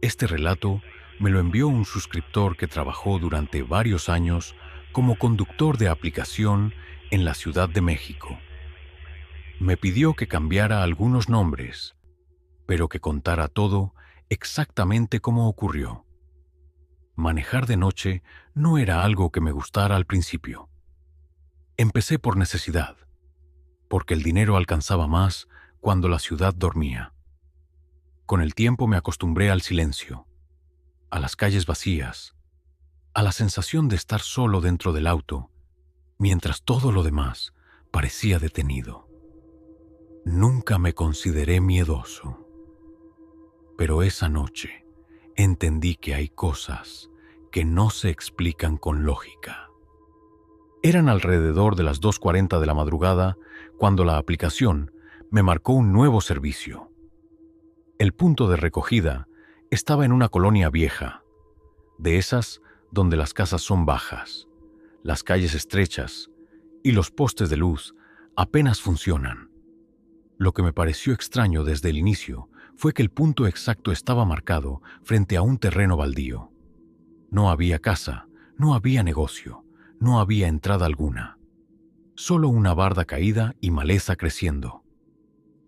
Este relato me lo envió un suscriptor que trabajó durante varios años como conductor de aplicación en la Ciudad de México. Me pidió que cambiara algunos nombres, pero que contara todo exactamente como ocurrió. Manejar de noche no era algo que me gustara al principio. Empecé por necesidad, porque el dinero alcanzaba más cuando la ciudad dormía. Con el tiempo me acostumbré al silencio, a las calles vacías, a la sensación de estar solo dentro del auto, mientras todo lo demás parecía detenido. Nunca me consideré miedoso, pero esa noche entendí que hay cosas que no se explican con lógica. Eran alrededor de las 2:40 de la madrugada cuando la aplicación me marcó un nuevo servicio. El punto de recogida estaba en una colonia vieja, de esas donde las casas son bajas, las calles estrechas y los postes de luz apenas funcionan. Lo que me pareció extraño desde el inicio fue que el punto exacto estaba marcado frente a un terreno baldío. No había casa, no había negocio, no había entrada alguna. Solo una barda caída y maleza creciendo.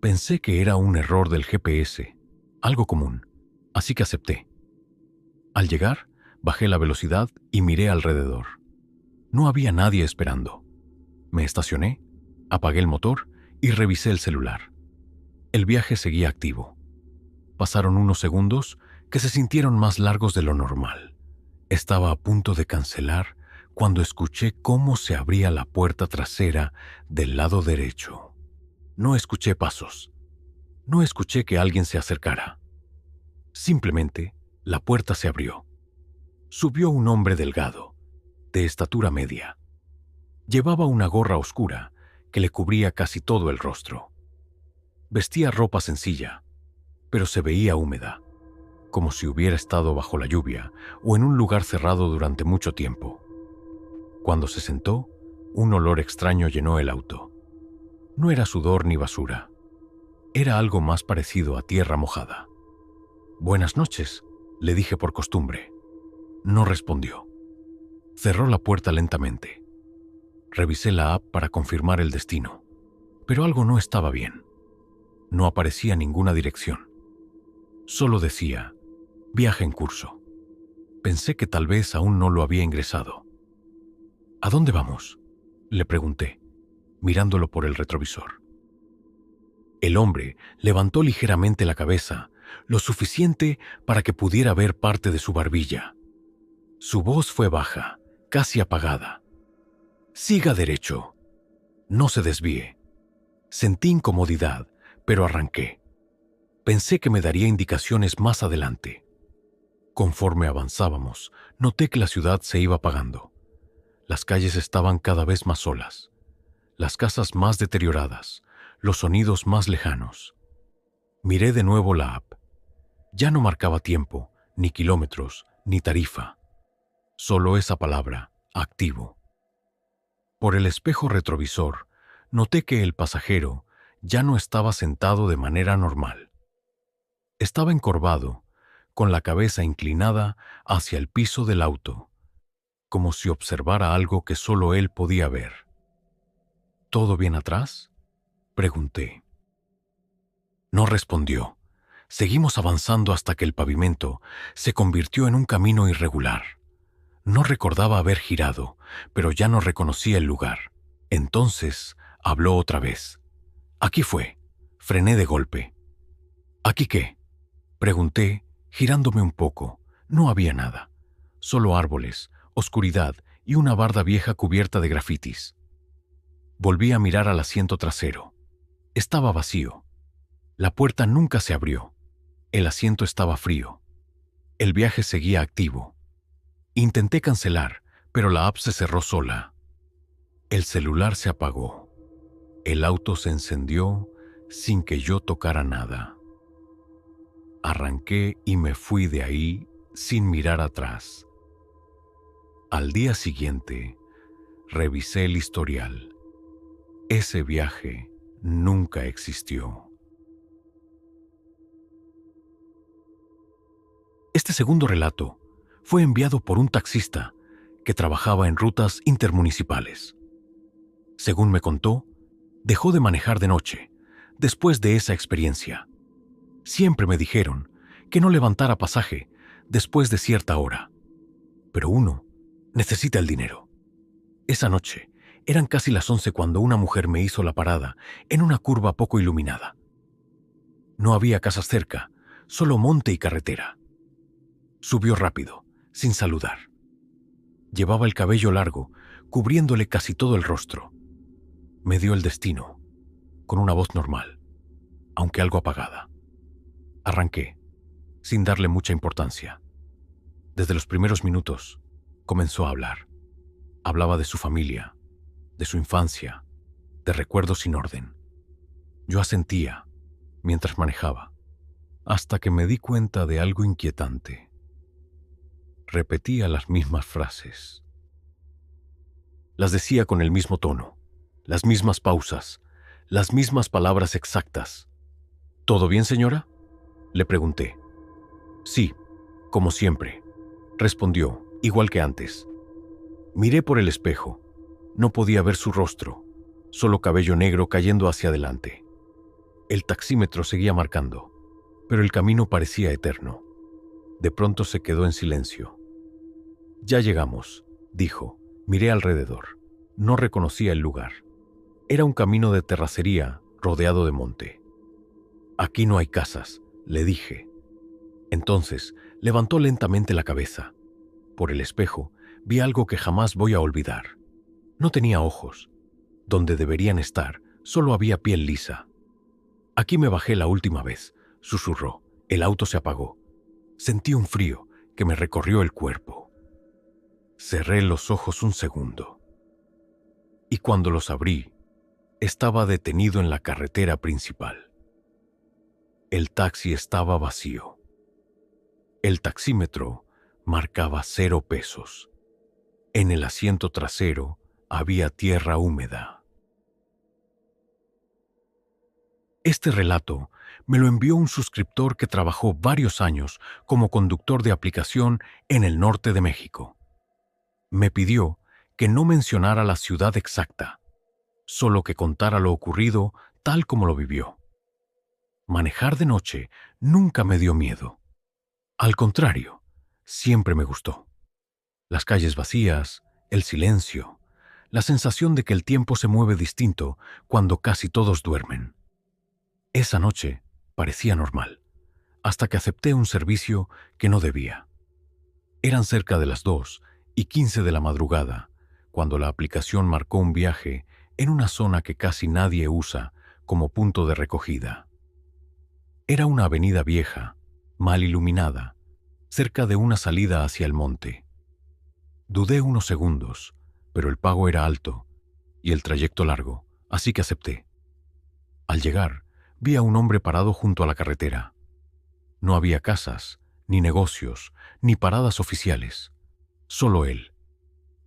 Pensé que era un error del GPS, algo común, así que acepté. Al llegar, bajé la velocidad y miré alrededor. No había nadie esperando. Me estacioné, apagué el motor y revisé el celular. El viaje seguía activo. Pasaron unos segundos que se sintieron más largos de lo normal. Estaba a punto de cancelar cuando escuché cómo se abría la puerta trasera del lado derecho. No escuché pasos. No escuché que alguien se acercara. Simplemente, la puerta se abrió. Subió un hombre delgado, de estatura media. Llevaba una gorra oscura que le cubría casi todo el rostro. Vestía ropa sencilla, pero se veía húmeda, como si hubiera estado bajo la lluvia o en un lugar cerrado durante mucho tiempo. Cuando se sentó, un olor extraño llenó el auto. No era sudor ni basura. Era algo más parecido a tierra mojada. «Buenas noches», le dije por costumbre. No respondió. Cerró la puerta lentamente. Revisé la app para confirmar el destino, pero algo no estaba bien. No aparecía ninguna dirección. Solo decía, viaje en curso. Pensé que tal vez aún no lo había ingresado. «¿A dónde vamos?», le pregunté, mirándolo por el retrovisor. El hombre levantó ligeramente la cabeza, lo suficiente para que pudiera ver parte de su barbilla. Su voz fue baja, casi apagada. «Siga derecho. No se desvíe». Sentí incomodidad, pero arranqué. Pensé que me daría indicaciones más adelante. Conforme avanzábamos, noté que la ciudad se iba apagando. Las calles estaban cada vez más solas, las casas más deterioradas, los sonidos más lejanos. Miré de nuevo la app. Ya no marcaba tiempo, ni kilómetros, ni tarifa. Solo esa palabra, activo. Por el espejo retrovisor, noté que el pasajero ya no estaba sentado de manera normal. Estaba encorvado, con la cabeza inclinada hacia el piso del auto, como si observara algo que solo él podía ver. «¿Todo bien atrás?», pregunté. No respondió. Seguimos avanzando hasta que el pavimento se convirtió en un camino irregular. No recordaba haber girado, pero ya no reconocía el lugar. Entonces habló otra vez. «Aquí fue». Frené de golpe. «¿Aquí qué?», pregunté, girándome un poco. No había nada. Solo árboles, oscuridad y una barda vieja cubierta de grafitis. Volví a mirar al asiento trasero. Estaba vacío. La puerta nunca se abrió. El asiento estaba frío. El viaje seguía activo. Intenté cancelar, pero la app se cerró sola. El celular se apagó. El auto se encendió sin que yo tocara nada. Arranqué y me fui de ahí sin mirar atrás. Al día siguiente, revisé el historial. Ese viaje nunca existió. Este segundo relato fue enviado por un taxista que trabajaba en rutas intermunicipales. Según me contó, dejó de manejar de noche después de esa experiencia. Siempre me dijeron que no levantara pasaje después de cierta hora, pero uno necesita el dinero. Esa noche eran casi las 11 cuando una mujer me hizo la parada en una curva poco iluminada. No había casas cerca, solo monte y carretera. Subió rápido, sin saludar. Llevaba el cabello largo, cubriéndole casi todo el rostro. Me dio el destino, con una voz normal, aunque algo apagada. Arranqué, sin darle mucha importancia. Desde los primeros minutos, comenzó a hablar. Hablaba de su familia, de su infancia, de recuerdos sin orden. Yo asentía mientras manejaba, hasta que me di cuenta de algo inquietante. Repetía las mismas frases. Las decía con el mismo tono, las mismas pausas, las mismas palabras exactas. ¿Todo bien, señora?, le pregunté. Sí, como siempre, respondió, igual que antes. Miré por el espejo. No podía ver su rostro, solo cabello negro cayendo hacia adelante. El taxímetro seguía marcando, pero el camino parecía eterno. De pronto se quedó en silencio. Ya llegamos, dijo. Miré alrededor. No reconocía el lugar. Era un camino de terracería rodeado de monte. Aquí no hay casas, le dije. Entonces levantó lentamente la cabeza. Por el espejo vi algo que jamás voy a olvidar. No tenía ojos. Donde deberían estar, solo había piel lisa. Aquí me bajé la última vez, susurró. El auto se apagó. Sentí un frío que me recorrió el cuerpo. Cerré los ojos un segundo. Y cuando los abrí, estaba detenido en la carretera principal. El taxi estaba vacío. El taxímetro marcaba 0 pesos. En el asiento trasero había tierra húmeda. Este relato me lo envió un suscriptor que trabajó varios años como conductor de aplicación en el norte de México. Me pidió que no mencionara la ciudad exacta, solo que contara lo ocurrido tal como lo vivió. Manejar de noche nunca me dio miedo. Al contrario, siempre me gustó. Las calles vacías, el silencio, la sensación de que el tiempo se mueve distinto cuando casi todos duermen. Esa noche parecía normal, hasta que acepté un servicio que no debía. Eran cerca de las 2:15 de la madrugada, cuando la aplicación marcó un viaje en una zona que casi nadie usa como punto de recogida. Era una avenida vieja, mal iluminada, cerca de una salida hacia el monte. Dudé unos segundos, pero el pago era alto y el trayecto largo, así que acepté. Al llegar, vi a un hombre parado junto a la carretera. No había casas, ni negocios, ni paradas oficiales. Solo él.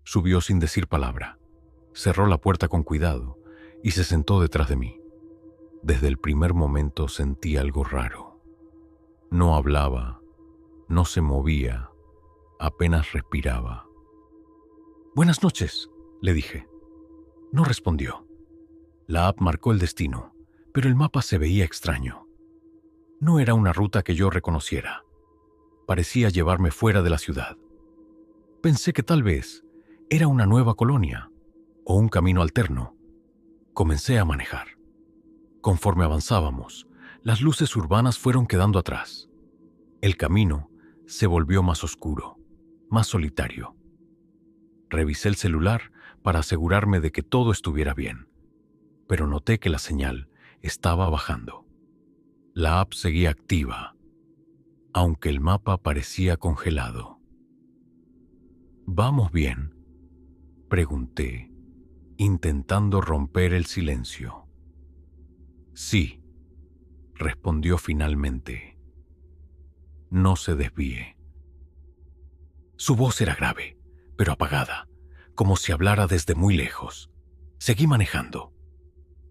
Subió sin decir palabra. Cerró la puerta con cuidado y se sentó detrás de mí. Desde el primer momento sentí algo raro. No hablaba, no se movía, apenas respiraba. «Buenas noches», le dije. No respondió. La app marcó el destino, pero el mapa se veía extraño. No era una ruta que yo reconociera. Parecía llevarme fuera de la ciudad. Pensé que tal vez era una nueva colonia o un camino alterno. Comencé a manejar. Conforme avanzábamos, las luces urbanas fueron quedando atrás. El camino se volvió más oscuro, más solitario. Revisé el celular para asegurarme de que todo estuviera bien, pero noté que la señal estaba bajando. La app seguía activa, aunque el mapa parecía congelado. «¿Vamos bien?», pregunté, intentando romper el silencio. «Sí», respondió finalmente. «No se desvíe». Su voz era grave, pero apagada, como si hablara desde muy lejos. Seguí manejando.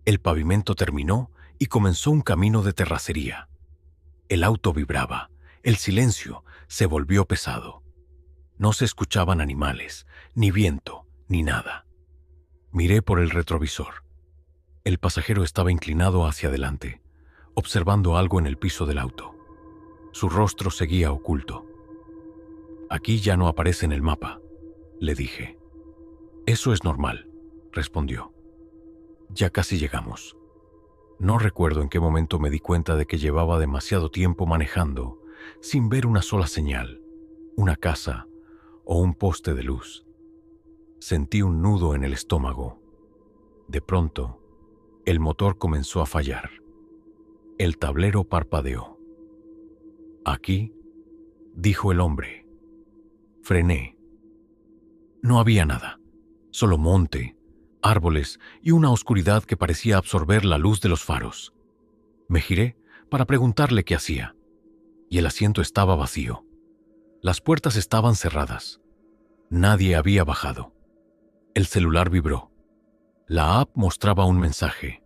El pavimento terminó y comenzó un camino de terracería. El auto vibraba. El silencio se volvió pesado. No se escuchaban animales, ni viento, ni nada. Miré por el retrovisor. El pasajero estaba inclinado hacia adelante, observando algo en el piso del auto. Su rostro seguía oculto. «Aquí ya no aparece en el mapa», le dije. «Eso es normal», respondió. «Ya casi llegamos». No recuerdo en qué momento me di cuenta de que llevaba demasiado tiempo manejando sin ver una sola señal, una casa o un poste de luz. Sentí un nudo en el estómago. De pronto, el motor comenzó a fallar. El tablero parpadeó. «Aquí», dijo el hombre. Frené. No había nada, solo monte, árboles y una oscuridad que parecía absorber la luz de los faros. Me giré para preguntarle qué hacía, y el asiento estaba vacío. Las puertas estaban cerradas. Nadie había bajado. El celular vibró. La app mostraba un mensaje.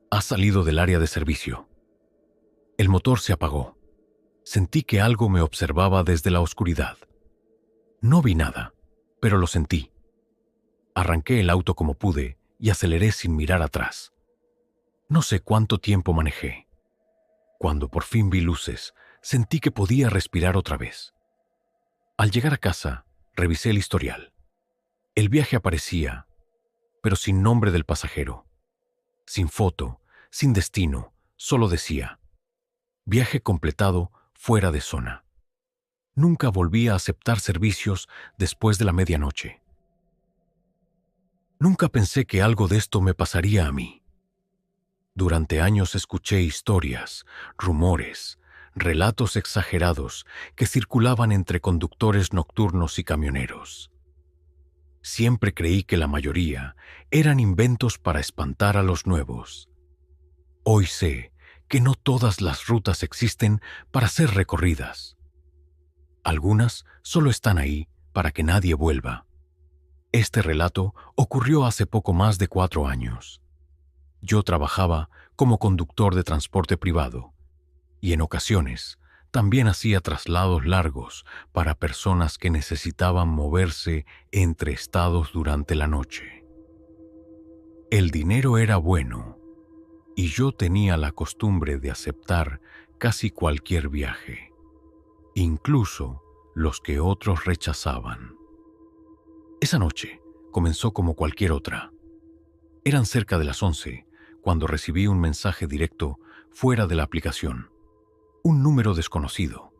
«Ha salido del área de servicio». El motor se apagó. Sentí que algo me observaba desde la oscuridad. No vi nada, pero lo sentí. Arranqué el auto como pude y aceleré sin mirar atrás. No sé cuánto tiempo manejé. Cuando por fin vi luces, sentí que podía respirar otra vez. Al llegar a casa, revisé el historial. El viaje aparecía, pero sin nombre del pasajero. Sin foto, sin destino, solo decía: «Viaje completado fuera de zona». Nunca volví a aceptar servicios después de la medianoche. Nunca pensé que algo de esto me pasaría a mí. Durante años escuché historias, rumores, relatos exagerados que circulaban entre conductores nocturnos y camioneros. Siempre creí que la mayoría eran inventos para espantar a los nuevos. Hoy sé que no todas las rutas existen para ser recorridas. Algunas solo están ahí para que nadie vuelva. Este relato ocurrió hace poco más de 4 años. Yo trabajaba como conductor de transporte privado y en ocasiones también hacía traslados largos para personas que necesitaban moverse entre estados durante la noche. El dinero era bueno y yo tenía la costumbre de aceptar casi cualquier viaje, incluso los que otros rechazaban. Esa noche comenzó como cualquier otra. Eran cerca de las 11 cuando recibí un mensaje directo fuera de la aplicación. Un número desconocido.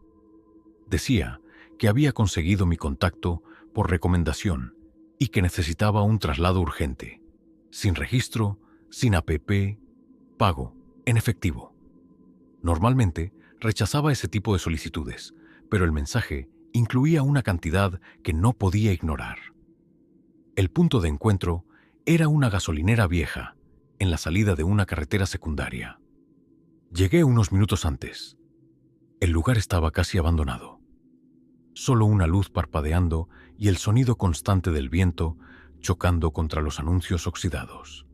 Decía que había conseguido mi contacto por recomendación y que necesitaba un traslado urgente, sin registro, sin app, pago, en efectivo. Normalmente rechazaba ese tipo de solicitudes, pero el mensaje incluía una cantidad que no podía ignorar. El punto de encuentro era una gasolinera vieja, en la salida de una carretera secundaria. Llegué unos minutos antes. El lugar estaba casi abandonado. Solo una luz parpadeando y el sonido constante del viento chocando contra los anuncios oxidados.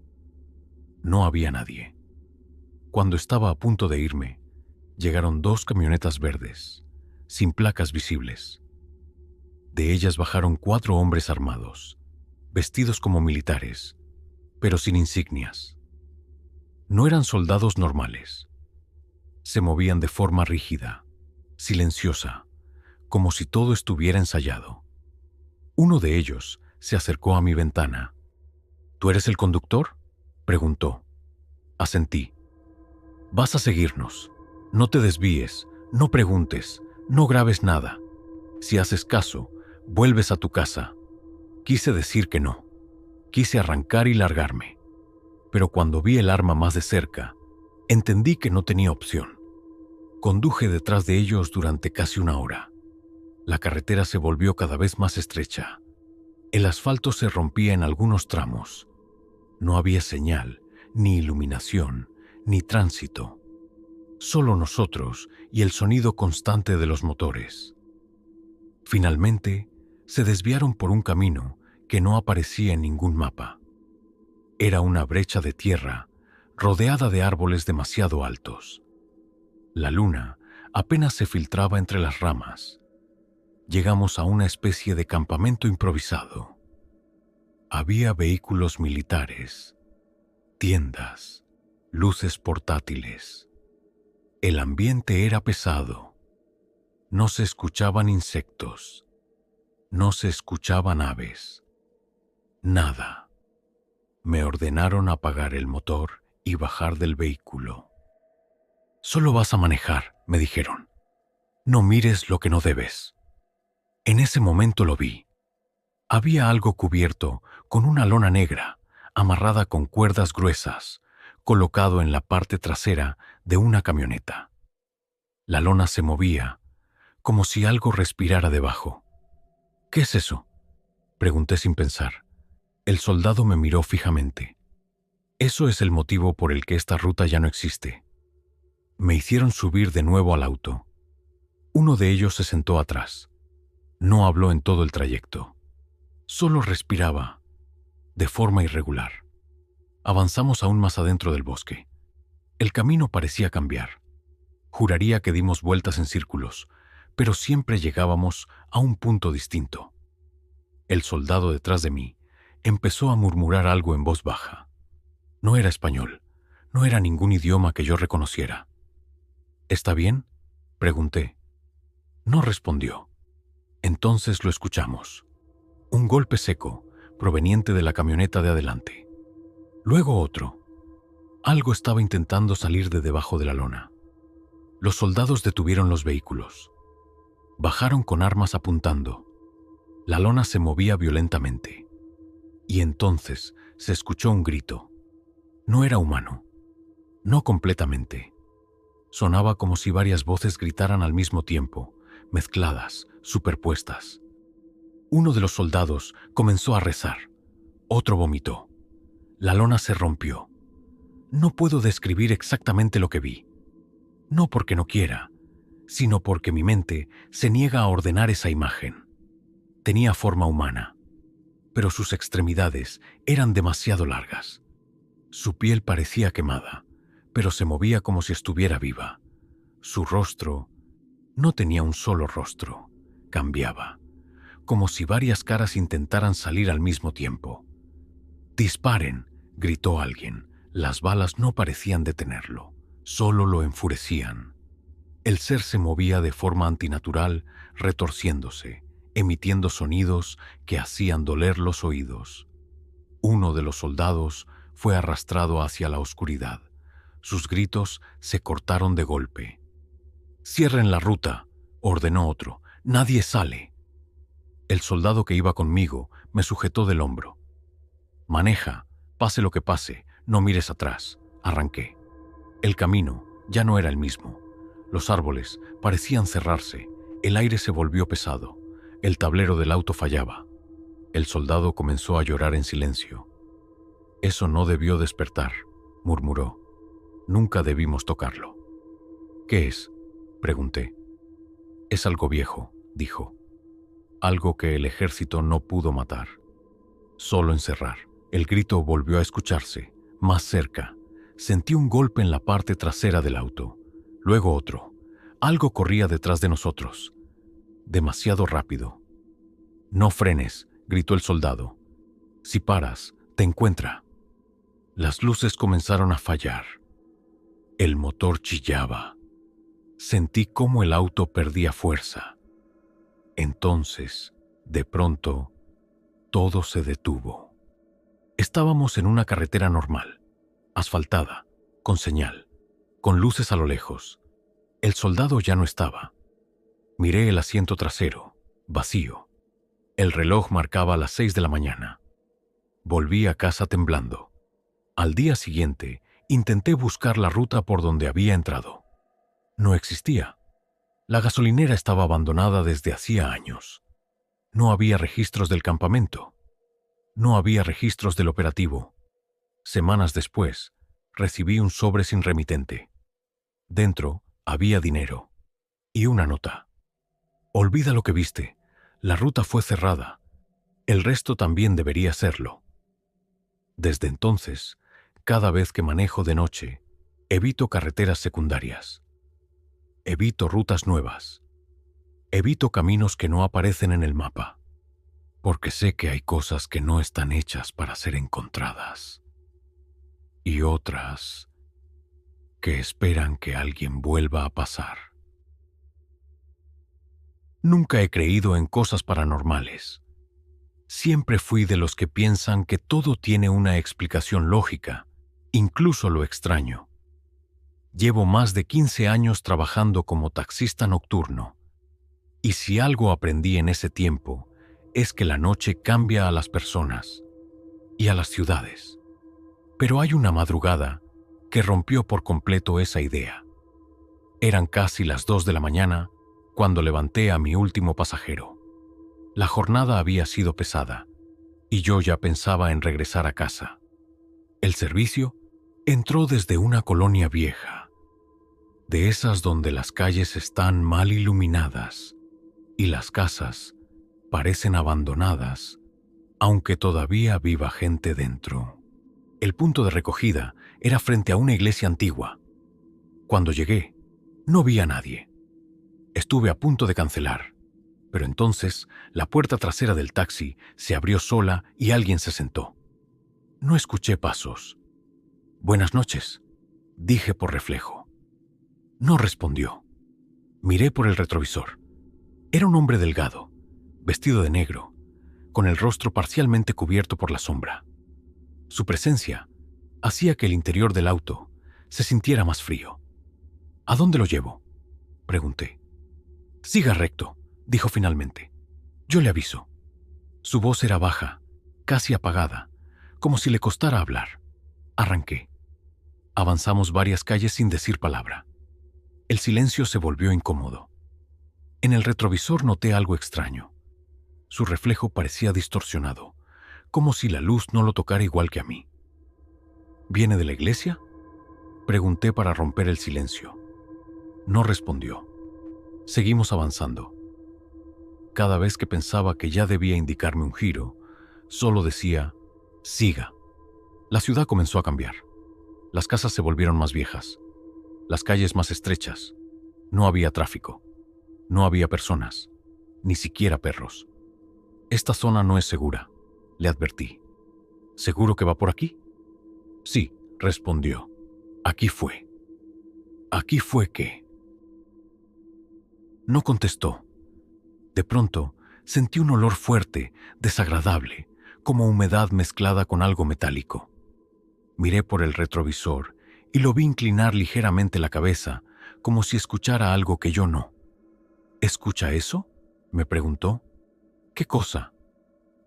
No había nadie. Cuando estaba a punto de irme, llegaron 2 camionetas verdes, sin placas visibles. De ellas bajaron 4 hombres armados, vestidos como militares, pero sin insignias. No eran soldados normales. Se movían de forma rígida, silenciosa, como si todo estuviera ensayado. Uno de ellos se acercó a mi ventana. «¿Tú eres el conductor?», preguntó. Asentí. «Vas a seguirnos. No te desvíes, no preguntes, no grabes nada. Si haces caso, vuelves a tu casa». Quise decir que no. Quise arrancar y largarme. Pero cuando vi el arma más de cerca, entendí que no tenía opción. Conduje detrás de ellos durante casi 1 hora. La carretera se volvió cada vez más estrecha. El asfalto se rompía en algunos tramos. No había señal, ni iluminación, ni tránsito. Solo nosotros y el sonido constante de los motores. Finalmente, se desviaron por un camino que no aparecía en ningún mapa. Era una brecha de tierra rodeada de árboles demasiado altos. La luna apenas se filtraba entre las ramas llegamos a una especie de campamento improvisado. Había vehículos militares, tiendas, luces portátiles. El ambiente era pesado. No se escuchaban insectos. No se escuchaban aves. Nada. Me ordenaron apagar el motor y bajar del vehículo. «Solo vas a manejar», me dijeron. «No mires lo que no debes». En ese momento lo vi. Había algo cubierto con una lona negra, amarrada con cuerdas gruesas, colocado en la parte trasera de una camioneta. La lona se movía, como si algo respirara debajo. «¿Qué es eso?», pregunté sin pensar. El soldado me miró fijamente. «Eso es el motivo por el que esta ruta ya no existe». Me hicieron subir de nuevo al auto. Uno de ellos se sentó atrás. No habló en todo el trayecto. Solo respiraba, de forma irregular. Avanzamos aún más adentro del bosque. El camino parecía cambiar. Juraría que dimos vueltas en círculos, pero siempre llegábamos a un punto distinto. El soldado detrás de mí empezó a murmurar algo en voz baja. No era español, no era ningún idioma que yo reconociera. «¿Está bien?», pregunté. No respondió. Entonces lo escuchamos. Un golpe seco, proveniente de la camioneta de adelante. Luego otro. Algo estaba intentando salir de debajo de la lona. Los soldados detuvieron los vehículos. Bajaron con armas apuntando. La lona se movía violentamente. Y entonces se escuchó un grito. No era humano. No completamente. Sonaba como si varias voces gritaran al mismo tiempo, mezcladas, superpuestas. Uno de los soldados comenzó a rezar. Otro vomitó. La lona se rompió. No puedo describir exactamente lo que vi. No porque no quiera, sino porque mi mente se niega a ordenar esa imagen. Tenía forma humana, pero sus extremidades eran demasiado largas. Su piel parecía quemada, pero se movía como si estuviera viva. Su rostro no tenía un solo rostro, cambiaba, como si varias caras intentaran salir al mismo tiempo. «¡Disparen!», gritó alguien. Las balas no parecían detenerlo, solo lo enfurecían. El ser se movía de forma antinatural, retorciéndose, emitiendo sonidos que hacían doler los oídos. Uno de los soldados fue arrastrado hacia la oscuridad. Sus gritos se cortaron de golpe. «Cierren la ruta», ordenó otro. «Nadie sale». El soldado que iba conmigo me sujetó del hombro. «Maneja, pase lo que pase, no mires atrás», arranqué. El camino ya no era el mismo. Los árboles parecían cerrarse, el aire se volvió pesado, el tablero del auto fallaba. El soldado comenzó a llorar en silencio. «Eso no debió despertar», murmuró. «Nunca debimos tocarlo». «¿Qué es?», pregunté. «Es algo viejo», dijo. «Algo que el ejército no pudo matar. Solo encerrar». El grito volvió a escucharse, más cerca. Sentí un golpe en la parte trasera del auto. Luego otro. Algo corría detrás de nosotros. Demasiado rápido. «No frenes», gritó el soldado. «Si paras, te encuentra». Las luces comenzaron a fallar. El motor chillaba. Sentí cómo el auto perdía fuerza. Entonces, de pronto, todo se detuvo. Estábamos en una carretera normal, asfaltada, con señal, con luces a lo lejos. El soldado ya no estaba. Miré el asiento trasero, vacío. El reloj marcaba las 6 de la mañana. Volví a casa temblando. Al día siguiente, intenté buscar la ruta por donde había entrado. No existía. La gasolinera estaba abandonada desde hacía años. No había registros del campamento. No había registros del operativo. Semanas después, recibí un sobre sin remitente. Dentro había dinero y una nota. «Olvida lo que viste. La ruta fue cerrada. El resto también debería serlo». Desde entonces, cada vez que manejo de noche, evito carreteras secundarias. Evito rutas nuevas. Evito caminos que no aparecen en el mapa, porque sé que hay cosas que no están hechas para ser encontradas y otras que esperan que alguien vuelva a pasar. Nunca he creído en cosas paranormales. Siempre fui de los que piensan que todo tiene una explicación lógica, incluso lo extraño. Llevo más de 15 años trabajando como taxista nocturno, y si algo aprendí en ese tiempo es que la noche cambia a las personas y a las ciudades. Pero hay una madrugada que rompió por completo esa idea. Eran casi las 2 de la mañana cuando levanté a mi último pasajero. La jornada había sido pesada y yo ya pensaba en regresar a casa. El servicio entró desde una colonia vieja, de esas donde las calles están mal iluminadas y las casas parecen abandonadas, aunque todavía viva gente dentro. El punto de recogida era frente a una iglesia antigua. Cuando llegué, no vi a nadie. Estuve a punto de cancelar, pero entonces la puerta trasera del taxi se abrió sola y alguien se sentó. No escuché pasos. «Buenas noches», dije por reflejo. No respondió. Miré por el retrovisor. Era un hombre delgado, vestido de negro, con el rostro parcialmente cubierto por la sombra. Su presencia hacía que el interior del auto se sintiera más frío. «¿A dónde lo llevo?», pregunté. «Siga recto», dijo finalmente. «Yo le aviso». Su voz era baja, casi apagada, como si le costara hablar. Arranqué. Avanzamos varias calles sin decir palabra. El silencio se volvió incómodo. En el retrovisor noté algo extraño. Su reflejo parecía distorsionado, como si la luz no lo tocara igual que a mí. «¿Viene de la iglesia?», pregunté para romper el silencio. No respondió. Seguimos avanzando. Cada vez que pensaba que ya debía indicarme un giro, solo decía, «siga». La ciudad comenzó a cambiar. Las casas se volvieron más viejas, las calles más estrechas. No había tráfico, no había personas, ni siquiera perros. «Esta zona no es segura», le advertí. «¿Seguro que va por aquí?». «Sí», respondió. «Aquí fue». «¿Aquí fue qué?». No contestó. De pronto, sentí un olor fuerte, desagradable, como humedad mezclada con algo metálico. Miré por el retrovisor y lo vi inclinar ligeramente la cabeza, como si escuchara algo que yo no. «¿Escucha eso?», me preguntó. «¿Qué cosa?».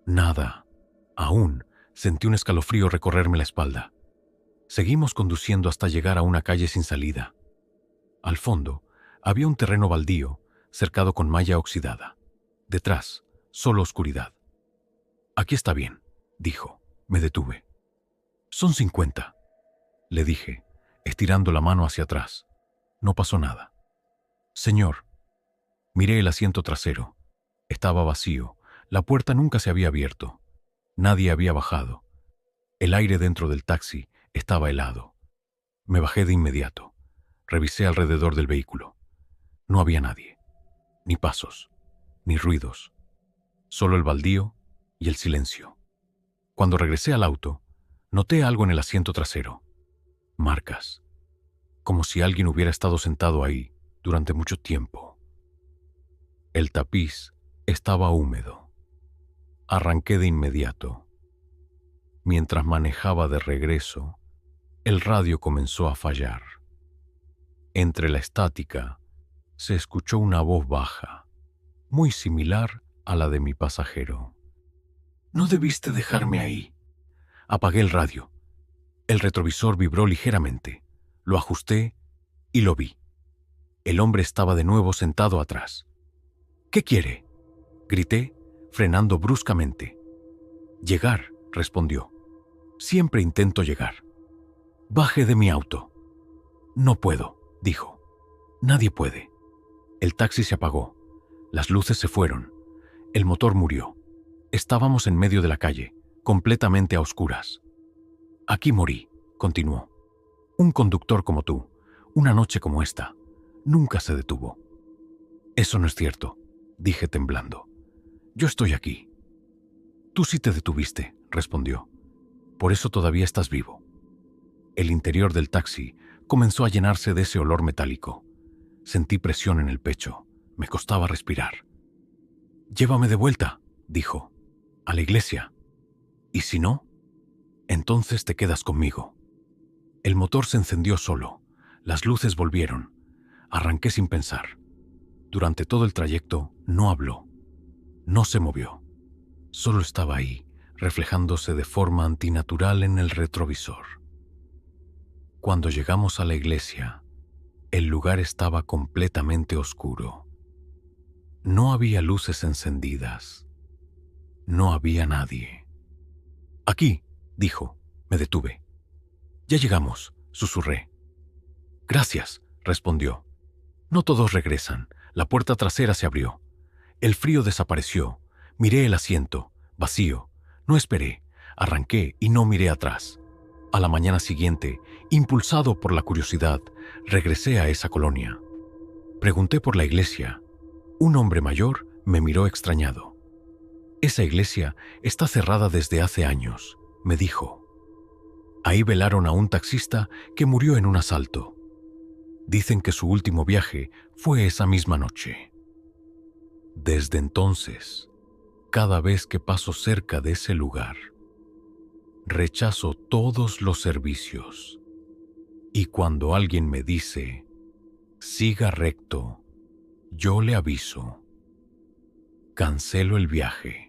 «Nada». Aún sentí un escalofrío recorrerme la espalda. Seguimos conduciendo hasta llegar a una calle sin salida. Al fondo, había un terreno baldío, cercado con malla oxidada. Detrás, solo oscuridad. «Aquí está bien», dijo. Me detuve. «Son 50», le dije, estirando la mano hacia atrás. No pasó nada. «Señor». Miré el asiento trasero. Estaba vacío. La puerta nunca se había abierto. Nadie había bajado. El aire dentro del taxi estaba helado. Me bajé de inmediato. Revisé alrededor del vehículo. No había nadie. Ni pasos, ni ruidos. Solo el baldío y el silencio. Cuando regresé al auto, noté algo en el asiento trasero. Marcas. Como si alguien hubiera estado sentado ahí durante mucho tiempo. El tapiz estaba húmedo. Arranqué de inmediato. Mientras manejaba de regreso, el radio comenzó a fallar. Entre la estática, se escuchó una voz baja, muy similar a la de mi pasajero. «No debiste dejarme ahí». Apagué el radio. El retrovisor vibró ligeramente. Lo ajusté y lo vi. El hombre estaba de nuevo sentado atrás. «¿Qué quiere?», grité, frenando bruscamente. «Llegar», respondió. «Siempre intento llegar». Bajé de mi auto. «No puedo», dijo. «Nadie puede». El taxi se apagó. Las luces se fueron. El motor murió. Estábamos en medio de la calle, completamente a oscuras. «Aquí morí», continuó. «Un conductor como tú, una noche como esta, nunca se detuvo». «Eso no es cierto», dije temblando. Yo estoy aquí. Tú sí te detuviste, respondió. Por eso todavía estás vivo. El interior del taxi comenzó a llenarse de ese olor metálico. Sentí presión en el pecho. Me costaba respirar. Llévame de vuelta, dijo, a la iglesia. ¿Y si no? Entonces te quedas conmigo. El motor se encendió solo. Las luces volvieron. Arranqué sin pensar. Durante todo el trayecto no habló. No se movió. Solo estaba ahí, reflejándose de forma antinatural en el retrovisor. Cuando llegamos a la iglesia, el lugar estaba completamente oscuro. No había luces encendidas. No había nadie. Aquí, dijo. Me detuve. Ya llegamos, susurré. Gracias, respondió. No todos regresan. La puerta trasera se abrió. El frío desapareció. Miré el asiento, vacío. No esperé. Arranqué y no miré atrás. A la mañana siguiente, impulsado por la curiosidad, regresé a esa colonia. Pregunté por la iglesia. Un hombre mayor me miró extrañado. Esa iglesia está cerrada desde hace años, me dijo. Ahí velaron a un taxista que murió en un asalto. Dicen que su último viaje fue esa misma noche. Desde entonces, cada vez que paso cerca de ese lugar, rechazo todos los servicios. Y cuando alguien me dice, siga recto, yo le aviso, cancelo el viaje.